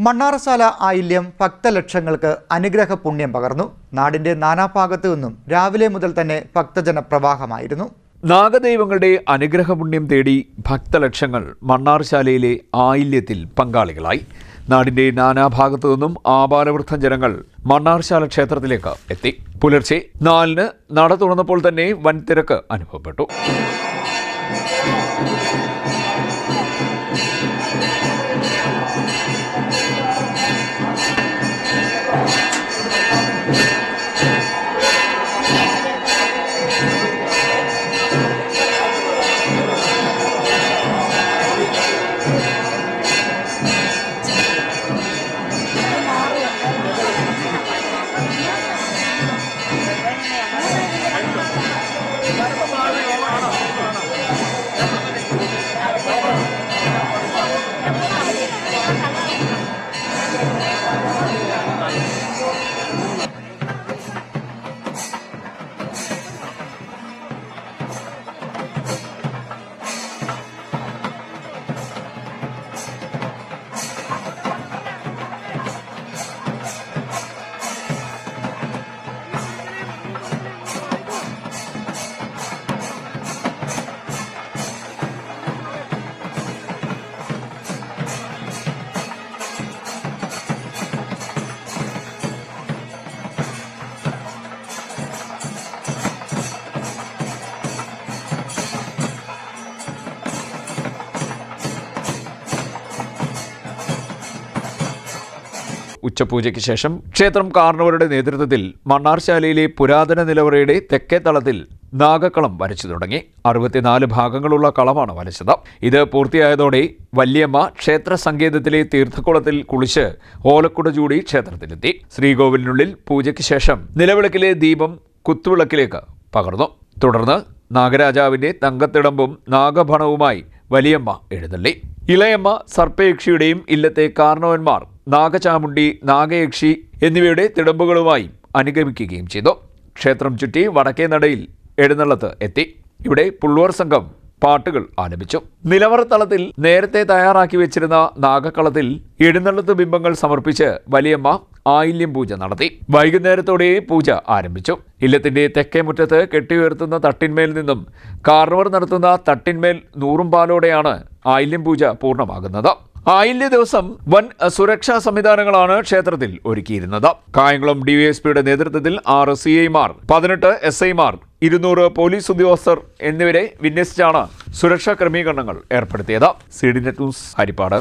മണ്ണാറശാല ആയില്യം ഭക്തലക്ഷങ്ങൾക്ക് അനുഗ്രഹ പുണ്യം പകർന്നു. നാടിന്റെ നാനാഭാഗത്തു നിന്നും രാവിലെ മുതൽ തന്നെ ഭക്തജന പ്രവാഹമായിരുന്നു. നാഗദൈവങ്ങളുടെ അനുഗ്രഹപുണ്യം തേടി ഭക്തലക്ഷങ്ങൾ മണ്ണാർശാലയിലെ ആയില്യത്തിൽ പങ്കാളികളായി. നാടിന്റെ നാനാഭാഗത്തു നിന്നും ആബാലവൃദ്ധം ജനങ്ങൾ മണ്ണാർശാല ക്ഷേത്രത്തിലേക്ക് എത്തി. പുലർച്ചെ 4-ന് നട തുറന്നപ്പോൾ തന്നെ വൻ തിരക്ക് അനുഭവപ്പെട്ടു. ഉച്ചപൂജയ്ക്ക് ശേഷം ക്ഷേത്രം കാർണവരുടെ നേതൃത്വത്തിൽ മണ്ണാർശാലയിലെ പുരാതന നിലവറയുടെ തെക്കേ തളത്തിൽ നാഗക്കളം വരച്ചു തുടങ്ങി. 64 ഭാഗങ്ങളുള്ള കളമാണ് വരച്ചത്. ഇത് പൂർത്തിയായതോടെ വല്യമ്മ ക്ഷേത്ര സങ്കേതത്തിലെ തീർത്ഥക്കുളത്തിൽ കുളിച്ച് ഓലക്കുട ചൂടി ക്ഷേത്രത്തിലെത്തി. ശ്രീകോവിലിനുള്ളിൽ പൂജയ്ക്ക് ശേഷം നിലവിളക്കിലെ ദീപം കുത്തുവിളക്കിലേക്ക് പകർന്നു. തുടർന്ന് നാഗരാജാവിന്റെ തങ്കത്തിടമ്പും നാഗഭണവുമായി വലിയമ്മ എഴുന്നള്ളി. ഇളയമ്മ സർപ്പയക്ഷിയുടെയും ഇല്ലത്തെ കാർണവന്മാർ നാഗചാമുണ്ടി, നാഗയക്ഷി എന്നിവയുടെ തിടമ്പുകളുമായി അനുഗമിക്കുകയും ചെയ്തു. ക്ഷേത്രം ചുറ്റി വടക്കേ നടയിൽ എഴുന്നള്ളത്ത് എത്തി. ഇവിടെ പുള്ളുവർ സംഘം പാട്ടുകൾ ആലപിച്ചു. നിലവറ തളത്തിൽ നേരത്തെ തയ്യാറാക്കി വെച്ചിരുന്ന നാഗക്കളത്തിൽ എഴുന്നള്ളത്ത് ബിംബങ്ങൾ സമർപ്പിച്ച് വലിയമ്മ ആയില്യം പൂജ നടത്തി. വൈകുന്നേരത്തോടെ പൂജ ആരംഭിച്ചു. ഇല്ലത്തിന്റെ തെക്കേ മുറ്റത്ത് കെട്ടിയുയർത്തുന്ന തട്ടിന്മേൽ നിന്നും കാർണവർ നടത്തുന്ന തട്ടിന്മേൽ നൂറും പാലോടെയാണ് ആയില്യം പൂജ പൂർണ്ണമാകുന്നത്. ആയില്യ ദിവസം വൻ സുരക്ഷാ സംവിധാനങ്ങളാണ് ക്ഷേത്രത്തിൽ ഒരുക്കിയിരുന്നത്. കായംകുളം ഡിവൈഎസ്പിയുടെ നേതൃത്വത്തിൽ 6 CIമാർ, 18 SIമാർ, 200 പോലീസ് ഉദ്യോഗസ്ഥർ എന്നിവരെ വിന്യസിച്ചാണ് സുരക്ഷാ ക്രമീകരണങ്ങൾ ഏർപ്പെടുത്തിയത്. CDNet news, Harippad.